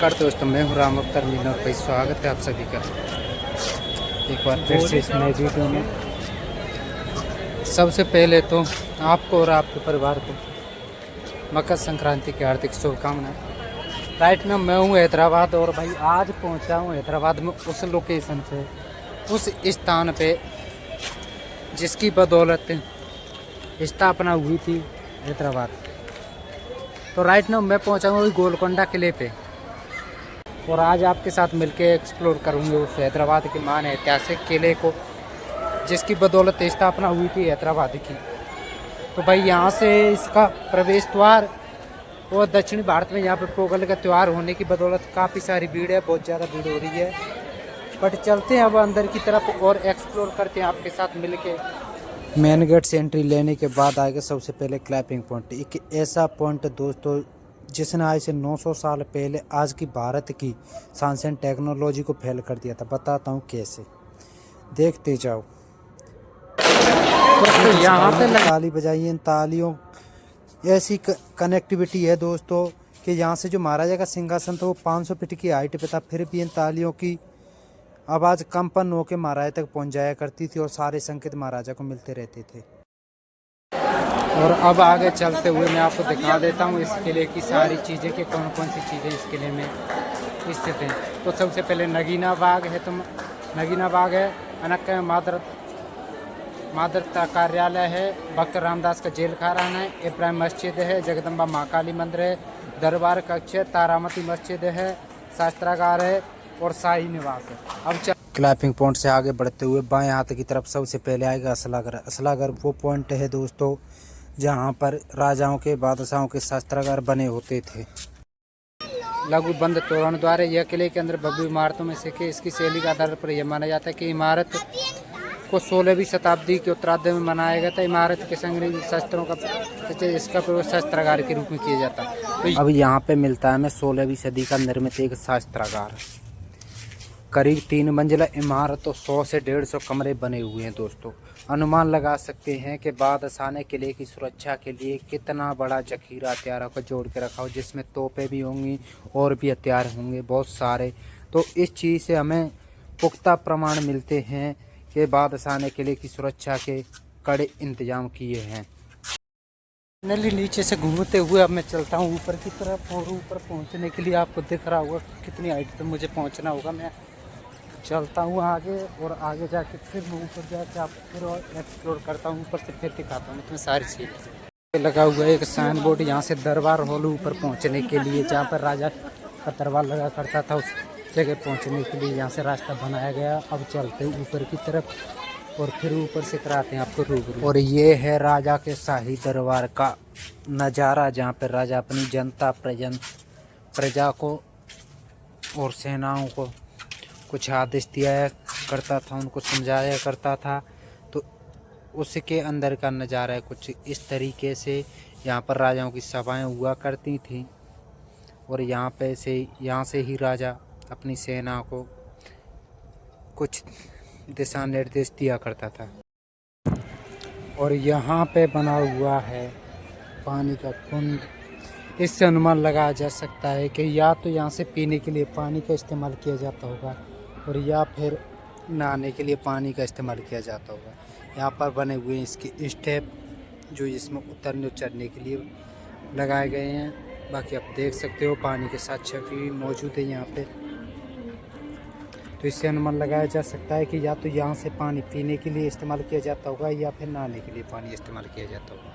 नमस्कार दोस्तों, मैं हूँ राम अवतार मीना और भाई स्वागत है आप सभी का एक बार फिर से इस नए वीडियो में। सबसे पहले तो आपको और आपके परिवार को मकर संक्रांति की हार्दिक शुभकामनाएं। राइट ना, मैं हूँ हैदराबाद और भाई आज पहुँचा हूँ हैदराबाद में उस लोकेशन पे, उस स्थान पे जिसकी बदौलत स्थापना हुई थी हैदराबाद। तो राइट ना मैं पहुँचा हूँ गोलकोंडा किले पे और आज आपके साथ मिलके एक्सप्लोर करूँगे उस हैदराबाद के महान ऐतिहासिक किले को जिसकी बदौलत स्थापना हुई थी हैदराबाद की। तो भाई यहाँ से इसका प्रवेश द्वार और दक्षिणी भारत में यहाँ पे पोंगल का त्यौहार होने की बदौलत काफ़ी सारी भीड़ है, बहुत ज़्यादा भीड़ हो रही है। बट चलते हैं अब अंदर की तरफ और एक्सप्लोर करते हैं आपके साथ मिलके। मेन गेट से एंट्री लेने के बाद आएगा सबसे पहले क्लैपिंग पॉइंट। एक ऐसा पॉइंट दोस्तों जिसने आज से 900 साल पहले आज की भारत की साइंस एंड टेक्नोलॉजी को फेल कर दिया था। बताता हूँ कैसे, देखते जाओ। तो यहाँ पे ताली बजाइए, इन तालियों ऐसी कनेक्टिविटी है दोस्तों कि यहाँ से जो महाराजा का सिंहासन था वो 500 फीट की हाइट पे था, फिर भी इन तालियों की आवाज़ कंपन होकर महाराजा तक पहुँच जाया करती थी और सारे संकेत महाराजा को मिलते रहते थे। और अब आगे चलते हुए मैं आपको दिखा देता हूँ इस किले की सारी चीज़ें कि कौन कौन सी चीज़ें इस किले में स्थित हैं। तो सबसे पहले नगीना बाग है, तो नगीना बाग है, अनक मादरता कार्यालय है, भक्त रामदास का जेल खाना है, इब्राहिम मस्जिद है, जगदम्बा महाकाली मंदिर है, दरबार कक्ष है, तारामती मस्जिद है, शास्त्रागार है और शाही निवास है। अब क्लैपिंग पॉइंट से आगे बढ़ते हुए बाएं हाथ की तरफ सबसे पहले आएगा असलागर। असलागर वो पॉइंट है दोस्तों जहां पर राजाओं के बादशाहों के शस्त्रागार बने होते थे। लघु बंद तोरण द्वारा यह किले के अंदर भव्य इमारतों में से कि इसकी शैली के आधार पर यह माना जाता है कि इमारत को 16वीं शताब्दी के उत्तरार्ध में बनाया गया था। इमारत के संग्रहित शस्त्रों का इसका प्रयोग शस्त्रागार के रूप में किया जाता है। तो अब यहाँ पे मिलता है हमें 16वीं सदी का निर्मित एक शस्त्रागार। करीब 3 मंजिला इमारत और 100 से 150 कमरे बने हुए हैं दोस्तों। अनुमान लगा सकते हैं कि बादशाह ने किले की सुरक्षा के लिए कितना बड़ा जखीरा हथियारों को जोड़ के रखा हो, जिसमें तोपें भी होंगी और भी हथियार होंगे बहुत सारे। तो इस चीज़ से हमें पुख्ता प्रमाण मिलते हैं कि बादशाह ने किले की सुरक्षा के कड़े इंतजाम किए हैं। फाइनली नीचे से घूमते हुए अब मैं चलता हूँ ऊपर की तरफ और ऊपर पहुँचने के लिए आपको दिख रहा होगा कितनी हाइट पर मुझे पहुँचना होगा। मैं चलता हूँ आगे और आगे जाके फिर मैं ऊपर जाके आपको फिर और एक्सप्लोर करता हूँ, ऊपर से फिर दिखाता हूँ तुम्हें सारी चीज़ें। लगा हुआ है एक साइन बोर्ड यहाँ से दरबार हॉल ऊपर पहुँचने के लिए, जहाँ पर राजा का दरबार लगा करता था, उस जगह पहुँचने के लिए यहाँ से रास्ता बनाया गया। अब चलते हैं ऊपर की तरफ और फिर ऊपर से कराते हैं आपको रूबरू। और ये है राजा के शाही दरबार का नज़ारा, जहाँ पर राजा अपनी जनता प्रजा को और सेनाओं को कुछ आदेश दिया करता था, उनको समझाया करता था। तो उसके अंदर का नज़ारा है कुछ इस तरीके से। यहाँ पर राजाओं की सभाएं हुआ करती थी और यहाँ से ही राजा अपनी सेना को कुछ दिशा निर्देश दिया करता था। और यहाँ पे बना हुआ है पानी का कुंड। इससे अनुमान लगाया जा सकता है कि या तो यहाँ से पीने के लिए पानी का इस्तेमाल किया जाता होगा और या फिर नहाने के लिए पानी का इस्तेमाल किया जाता होगा। यहाँ पर बने हुए इसके स्टेप जो इसमें उतरने चढ़ने के लिए लगाए गए हैं। बाकी आप देख सकते हो पानी के साथ छवि भी मौजूद है यहाँ पे। तो इससे अनुमान लगाया जा सकता है कि या तो यहाँ से पानी पीने के लिए इस्तेमाल किया जाता होगा या फिर नहाने के लिए पानी इस्तेमाल किया जाता होगा।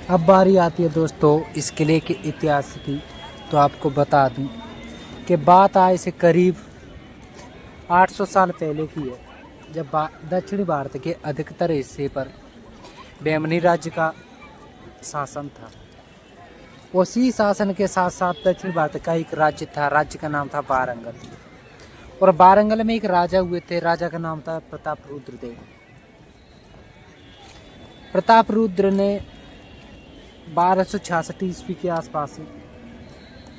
अब बारी आती है दोस्तों इस किले के इतिहास की। तो आपको बता दूं कि बात आज से करीब 800 साल पहले की है, जब दक्षिणी भारत के अधिकतर हिस्से पर बेमनी राज्य का शासन था। उसी शासन के साथ साथ दक्षिण भारत का एक राज्य था, राज्य का नाम था वारंगल। और वारंगल में एक राजा हुए थे, राजा का नाम था प्रतापरुद्र देव। प्रतापरुद्र ने 1266 ईस्वी के आसपास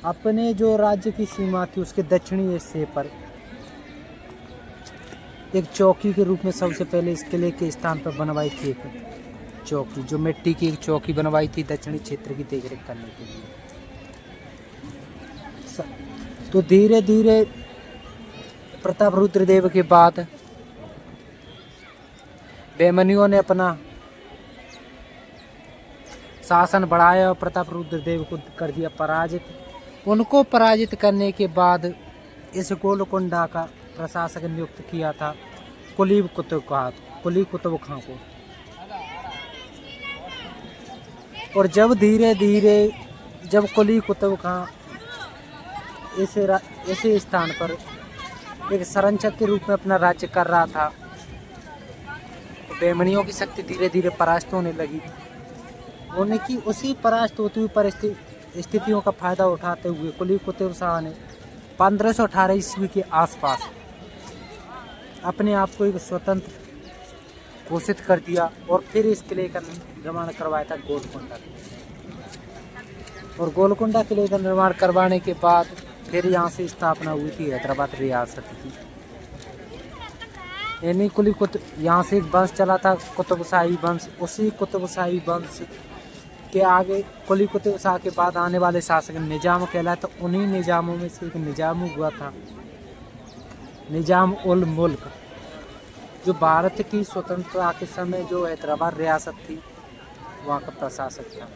अपने जो राज्य की सीमा थी उसके दक्षिणी हिस्से पर एक चौकी के रूप में सबसे पहले इस किले के स्थान पर बनवाई थी एक चौकी, जो मिट्टी की एक चौकी बनवाई थी दक्षिणी क्षेत्र की देखरेख करने के लिए। तो धीरे धीरे प्रताप रुद्रदेव के बाद बहमनियों ने अपना शासन बढ़ाया और प्रताप रुद्रदेव को कर दिया पराजित। उनको पराजित करने के बाद इस गोलकुंडा का प्रशासक नियुक्त किया था कुली कुतुब खां को। और जब धीरे धीरे जब कुली कुतुब खां इस स्थान पर एक संरक्षक के रूप में अपना राज्य कर रहा था, तो बहमनियों की शक्ति धीरे धीरे परास्त होने लगी। उनकी उसी परास्त होती हुई परिस्थितियों का फायदा उठाते हुए कुली कुतुब शाह ने 1518 ईस्वी के आसपास अपने आप को एक स्वतंत्र घोषित कर दिया और फिर इस किले का निर्माण करवाया था गोलकुंडा। और गोलकुंडा किले का निर्माण करवाने के बाद फिर यहाँ से स्थापना हुई थी हैदराबाद रियासत की। यानी कुली कुतुब यहाँ से एक वंश चला था कुतुबशाही वंश। उसी कुतुबशाही वंश के आगे कुली कुतुब शाह के बाद आने वाले शासक निजाम कहलाए। तो उन्हीं निजामों में से एक निजाम हुआ था निजाम उल मुल्क, जो भारत की स्वतंत्रता के समय जो हैदराबाद रियासत थी वहाँ का प्रशासक था।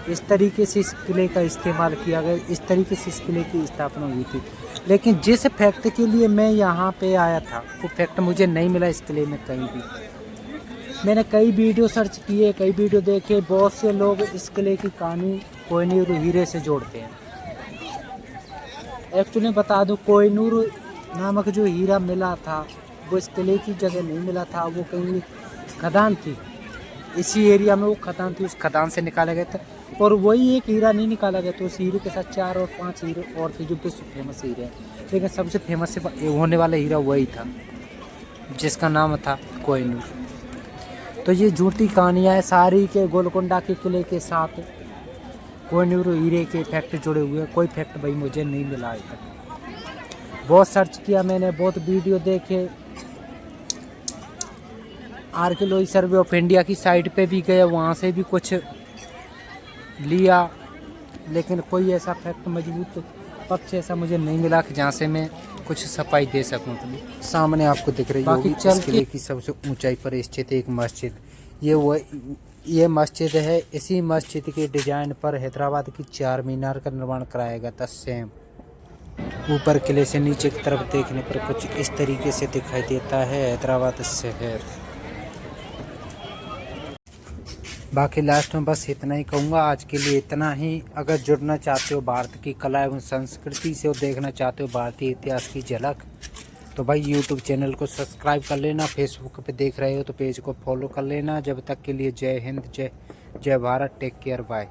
इस तरीके से इस किले का इस्तेमाल किया गया, इस तरीके से इस किले की स्थापना हुई थी। लेकिन जिस फैक्ट के लिए मैं यहाँ पे आया था वो फैक्ट मुझे नहीं मिला इस किले में कहीं भी। मैंने कई वीडियो सर्च किए, कई वीडियो देखे, बहुत से लोग इस किले की कहानी कोहिनूर हीरे से जोड़ते हैं। एक्चुअली बता दूं, कोहिनूर नामक जो हीरा मिला था वो इस किले की जगह नहीं मिला था, वो कहीं खदान थी, इसी एरिया में वो खदान थी, उस खदान से निकाले गए थे। और वही एक हीरा नहीं निकाला गया, तो उस हीरे के साथ 4 और 5 हीरे और थे जो विश्व फेमस हीरे हैं, लेकिन सबसे फेमस होने वाला हीरा वही था जिसका नाम था कोहिनूर। तो ये झूठी कहानियाँ है सारी के गोलकुंडा के किले के साथ कोहिनूर हीरे के फैक्ट जुड़े हुए हैं। कोई फैक्ट भाई मुझे नहीं मिला अभी तक। बहुत सर्च किया मैंने, बहुत वीडियो देखे, आर्कियोलॉजी सर्वे ऑफ इंडिया की साइट पे भी गए, वहाँ से भी कुछ लिया, लेकिन कोई ऐसा फैक्ट मजबूत पक्ष ऐसा मुझे नहीं मिला कि जहाँ से मैं कुछ सफाई दे सकूँ। सामने आपको दिख रही होगी इस किले की सबसे ऊंचाई पर स्थित एक मस्जिद। ये मस्जिद है। इसी मस्जिद के डिजाइन पर हैदराबाद की 4 मीनार का निर्माण कराया गया था सेम। ऊपर किले से नीचे की तरफ देखने पर कुछ इस तरीके से दिखाई देता है हैदराबाद शहर। बाकी लास्ट में बस इतना ही कहूँगा, आज के लिए इतना ही। अगर जुड़ना चाहते हो भारत की कला एवं संस्कृति से और देखना चाहते हो भारतीय इतिहास की झलक, तो भाई यूट्यूब चैनल को सब्सक्राइब कर लेना। फेसबुक पे देख रहे हो तो पेज को फॉलो कर लेना। जब तक के लिए जय हिंद, जय भारत, टेक केयर, बाय।